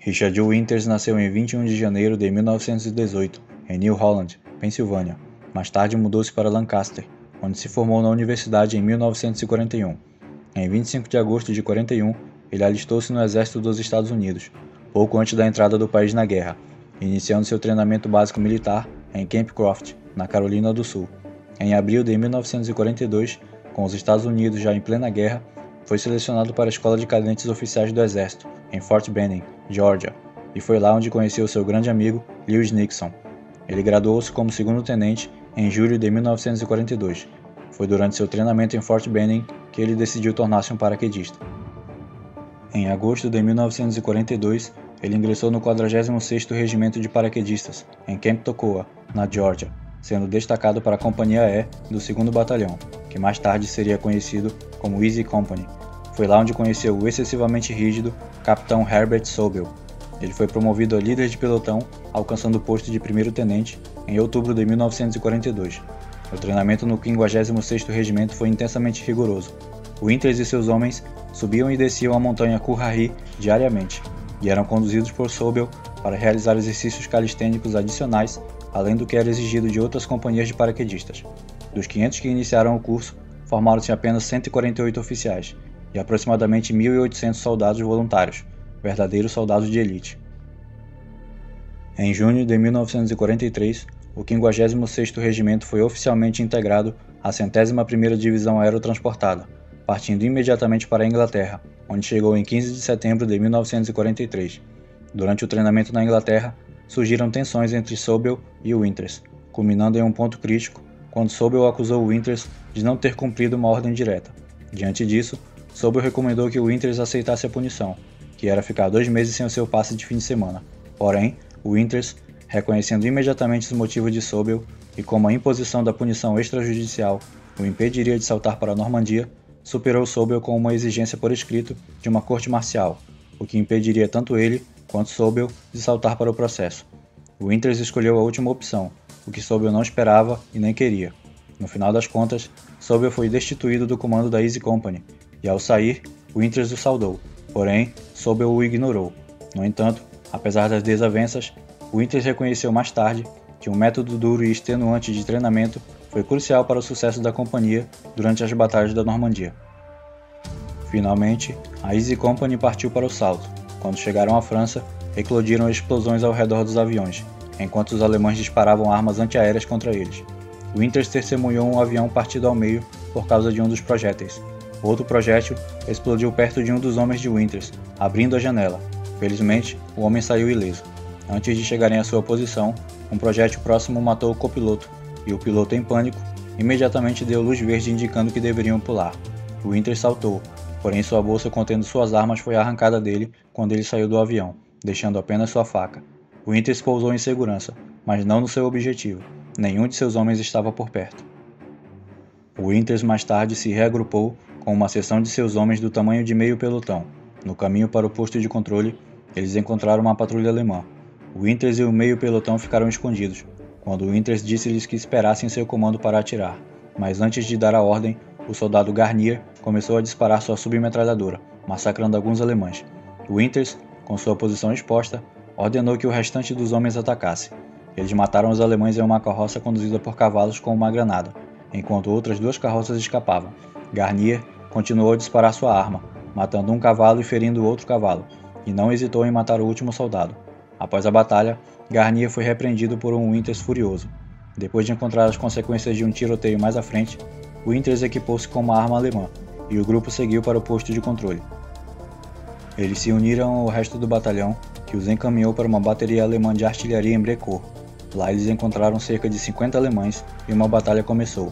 Richard Winters nasceu em 21 de janeiro de 1918, em New Holland, Pensilvânia. Mais tarde mudou-se para Lancaster, onde se formou na universidade em 1941. Em 25 de agosto de 41, ele alistou-se no exército dos Estados Unidos, pouco antes da entrada do país na guerra, iniciando seu treinamento básico militar em Camp Croft, na Carolina do Sul. Em abril de 1942, com os Estados Unidos já em plena guerra, foi selecionado para a Escola de Cadentes Oficiais do Exército, em Fort Benning, Georgia, e foi lá onde conheceu seu grande amigo Lewis Nixon. Ele graduou-se como segundo-tenente em julho de 1942. Foi durante seu treinamento em Fort Benning que ele decidiu tornar-se um paraquedista. Em agosto de 1942, ele ingressou no 46º Regimento de Paraquedistas, em Camp Toccoa, na Geórgia, sendo destacado para a Companhia E do 2º Batalhão, que mais tarde seria conhecido como Easy Company. Foi lá onde conheceu o excessivamente rígido Capitão Herbert Sobel. Ele foi promovido a líder de pelotão, alcançando o posto de primeiro-tenente em outubro de 1942. O treinamento no 56º Regimento foi intensamente rigoroso. Winters e seus homens subiam e desciam a montanha Currahee diariamente, e eram conduzidos por Sobel para realizar exercícios calistênicos adicionais, além do que era exigido de outras companhias de paraquedistas. Dos 500 que iniciaram o curso, formaram-se apenas 148 oficiais, e aproximadamente 1.800 soldados voluntários, verdadeiros soldados de elite. Em junho de 1943, o 56º Regimento foi oficialmente integrado à 101ª Divisão Aerotransportada, partindo imediatamente para a Inglaterra, onde chegou em 15 de setembro de 1943. Durante o treinamento na Inglaterra, surgiram tensões entre Sobel e Winters, culminando em um ponto crítico, quando Sobel acusou Winters de não ter cumprido uma ordem direta. Diante disso, Sobel recomendou que Winters aceitasse a punição, que era ficar 2 meses sem o seu passe de fim de semana. Porém, Winters, reconhecendo imediatamente os motivos de Sobel e como a imposição da punição extrajudicial o impediria de saltar para a Normandia, superou Sobel com uma exigência por escrito de uma corte marcial, o que impediria tanto ele quanto Sobel de saltar para o processo. Winters escolheu a última opção, o que Sobel não esperava e nem queria. No final das contas, Sobel foi destituído do comando da Easy Company, e ao sair, Winters o saudou, porém, Sobel o ignorou. No entanto, apesar das desavenças, Winters reconheceu mais tarde que um método duro e extenuante de treinamento foi crucial para o sucesso da companhia durante as batalhas da Normandia. Finalmente, a Easy Company partiu para o salto. Quando chegaram à França, eclodiram explosões ao redor dos aviões, enquanto os alemães disparavam armas antiaéreas contra eles. Winters testemunhou um avião partido ao meio por causa de um dos projéteis. Outro projétil explodiu perto de um dos homens de Winters, abrindo a janela. Felizmente, o homem saiu ileso. Antes de chegarem à sua posição, um projétil próximo matou o copiloto, e o piloto, em pânico, imediatamente deu luz verde indicando que deveriam pular. Winters saltou, porém sua bolsa contendo suas armas foi arrancada dele quando ele saiu do avião, deixando apenas sua faca. Winters pousou em segurança, mas não no seu objetivo. Nenhum de seus homens estava por perto. Winters mais tarde se reagrupou com uma seção de seus homens do tamanho de meio pelotão. No caminho para o posto de controle, eles encontraram uma patrulha alemã. Winters e o meio pelotão ficaram escondidos, quando Winters disse-lhes que esperassem seu comando para atirar. Mas antes de dar a ordem, o soldado Garnier começou a disparar sua submetralhadora, massacrando alguns alemães. Winters, com sua posição exposta, ordenou que o restante dos homens atacasse. Eles mataram os alemães em uma carroça conduzida por cavalos com uma granada, enquanto outras 2 carroças escapavam. Garnier continuou a disparar sua arma, matando um cavalo e ferindo outro cavalo, e não hesitou em matar o último soldado. Após a batalha, Garnier foi repreendido por um Winters furioso. Depois de encontrar as consequências de um tiroteio mais à frente, Winters equipou-se com uma arma alemã, e o grupo seguiu para o posto de controle. Eles se uniram ao resto do batalhão, que os encaminhou para uma bateria alemã de artilharia em Brécourt. Lá eles encontraram cerca de 50 alemães e uma batalha começou.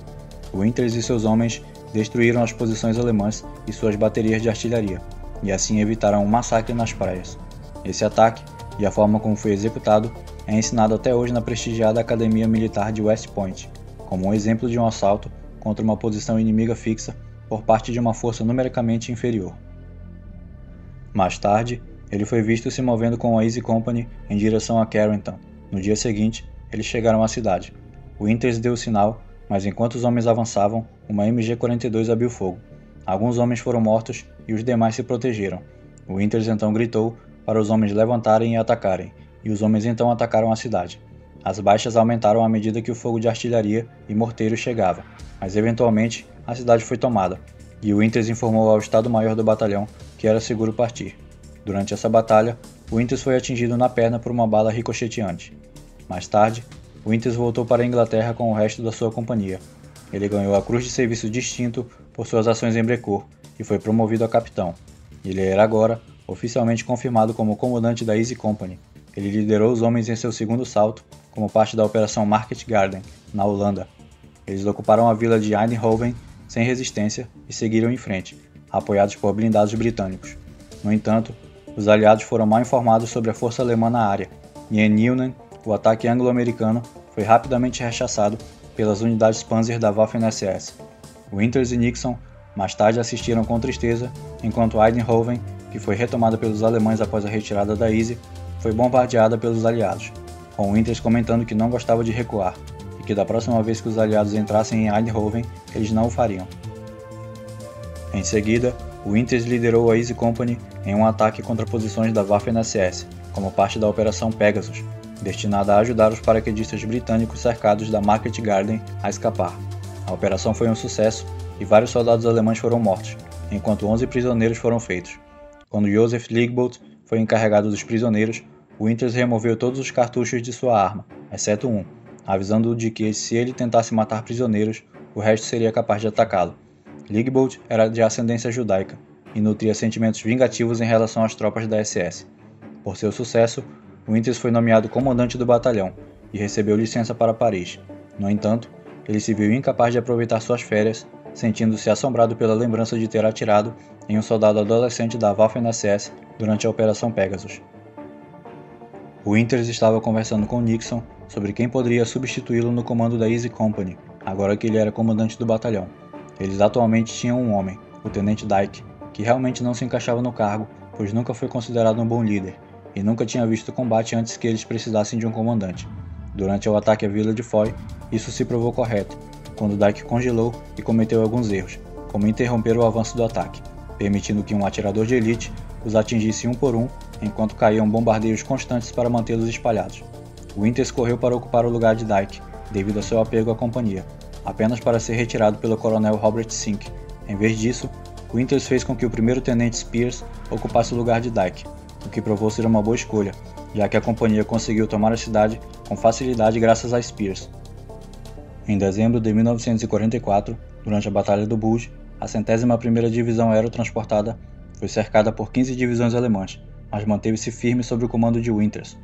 Winters e seus homens destruíram as posições alemãs e suas baterias de artilharia, e assim evitaram um massacre nas praias. Esse ataque, e a forma como foi executado, é ensinado até hoje na prestigiada Academia Militar de West Point, como um exemplo de um assalto contra uma posição inimiga fixa por parte de uma força numericamente inferior. Mais tarde, ele foi visto se movendo com a Easy Company em direção a Carrington. No dia seguinte, eles chegaram à cidade. Winters deu o sinal, mas enquanto os homens avançavam, uma MG-42 abriu fogo. Alguns homens foram mortos e os demais se protegeram. Winters então gritou para os homens levantarem e atacarem, e os homens então atacaram a cidade. As baixas aumentaram à medida que o fogo de artilharia e morteiros chegava, mas eventualmente a cidade foi tomada, e Winters informou ao Estado-Maior do batalhão que era seguro partir. Durante essa batalha, Winters foi atingido na perna por uma bala ricocheteante. Mais tarde, Winters voltou para a Inglaterra com o resto da sua companhia. Ele ganhou a Cruz de Serviço Distinto por suas ações em Brecourt e foi promovido a capitão. Ele era agora oficialmente confirmado como comandante da Easy Company. Ele liderou os homens em seu segundo salto como parte da Operação Market Garden, na Holanda. Eles ocuparam a vila de Eindhoven sem resistência e seguiram em frente, apoiados por blindados britânicos. No entanto, os aliados foram mal informados sobre a força alemã na área, e em Nieuwen, o ataque anglo-americano foi rapidamente rechaçado pelas unidades Panzer da Waffen-SS. Winters e Nixon mais tarde assistiram com tristeza enquanto Eindhoven, que foi retomada pelos alemães após a retirada da Easy, foi bombardeada pelos aliados, com Winters comentando que não gostava de recuar e que da próxima vez que os aliados entrassem em Eindhoven, eles não o fariam. Em seguida, Winters liderou a Easy Company em um ataque contra posições da Waffen-SS, como parte da Operação Pegasus, destinada a ajudar os paraquedistas britânicos cercados da Market Garden a escapar. A operação foi um sucesso e vários soldados alemães foram mortos, enquanto 11 prisioneiros foram feitos. Quando Joseph Liegbold foi encarregado dos prisioneiros, Winters removeu todos os cartuchos de sua arma, exceto um, avisando-o de que se ele tentasse matar prisioneiros, o resto seria capaz de atacá-lo. Liegbold era de ascendência judaica e nutria sentimentos vingativos em relação às tropas da SS. Por seu sucesso, Winters foi nomeado comandante do batalhão e recebeu licença para Paris. No entanto, ele se viu incapaz de aproveitar suas férias, sentindo-se assombrado pela lembrança de ter atirado em um soldado adolescente da Waffen-SS durante a Operação Pegasus. Winters estava conversando com Nixon sobre quem poderia substituí-lo no comando da Easy Company, agora que ele era comandante do batalhão. Eles atualmente tinham um homem, o Tenente Dyke, que realmente não se encaixava no cargo, pois nunca foi considerado um bom líder, e nunca tinha visto combate antes que eles precisassem de um comandante. Durante o ataque à vila de Foy, isso se provou correto, quando Dyke congelou e cometeu alguns erros, como interromper o avanço do ataque, permitindo que um atirador de elite os atingisse um por um, enquanto caíam bombardeios constantes para mantê-los espalhados. Winters correu para ocupar o lugar de Dyke, devido ao seu apego à companhia, apenas para ser retirado pelo coronel Robert Sink. Em vez disso, Winters fez com que o primeiro-tenente Spears ocupasse o lugar de Dyke, o que provou ser uma boa escolha, já que a companhia conseguiu tomar a cidade com facilidade graças a Spears. Em dezembro de 1944, durante a Batalha do Bulge, a 101ª Divisão Aerotransportada foi cercada por 15 divisões alemãs, mas manteve-se firme sob o comando de Winters.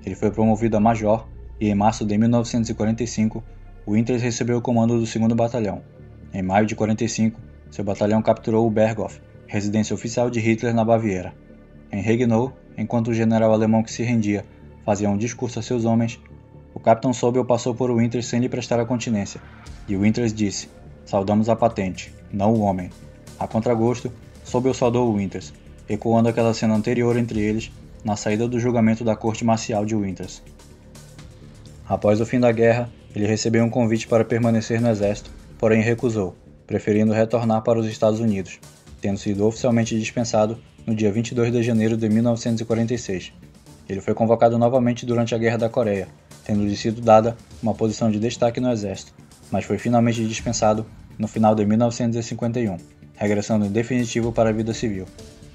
Ele foi promovido a major e, em março de 1945, Winters recebeu o comando do 2º Batalhão. Em maio de 45, seu batalhão capturou o Berghof, residência oficial de Hitler na Baviera. Em Regnow, enquanto o general alemão que se rendia fazia um discurso a seus homens, o capitão Sobel passou por Winters sem lhe prestar a continência, e Winters disse: "Saudamos a patente, não o homem." A contragosto, Sobel saudou Winters, ecoando aquela cena anterior entre eles na saída do julgamento da corte marcial de Winters. Após o fim da guerra, ele recebeu um convite para permanecer no exército, porém recusou, preferindo retornar para os Estados Unidos, tendo sido oficialmente dispensado no dia 22 de janeiro de 1946. Ele foi convocado novamente durante a Guerra da Coreia, tendo-lhe sido dada uma posição de destaque no exército, mas foi finalmente dispensado no final de 1951, regressando em definitivo para a vida civil.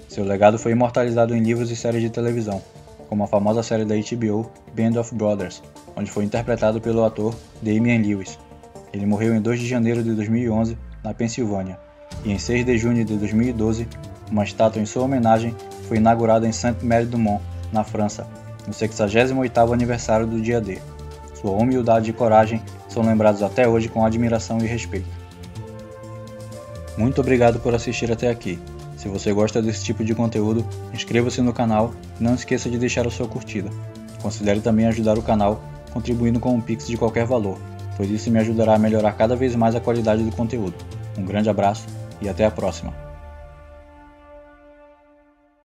Seu legado foi imortalizado em livros e séries de televisão, como a famosa série da HBO Band of Brothers, onde foi interpretado pelo ator Damian Lewis. Ele morreu em 2 de janeiro de 2011, na Pensilvânia, e em 6 de junho de 2012, uma estátua em sua homenagem foi inaugurada em Saint-Mary-du-Mont, na França, no 68º aniversário do dia D. Sua humildade e coragem são lembrados até hoje com admiração e respeito. Muito obrigado por assistir até aqui. Se você gosta desse tipo de conteúdo, inscreva-se no canal e não esqueça de deixar a sua curtida. Considere também ajudar o canal contribuindo com um Pix de qualquer valor, pois isso me ajudará a melhorar cada vez mais a qualidade do conteúdo. Um grande abraço e até a próxima!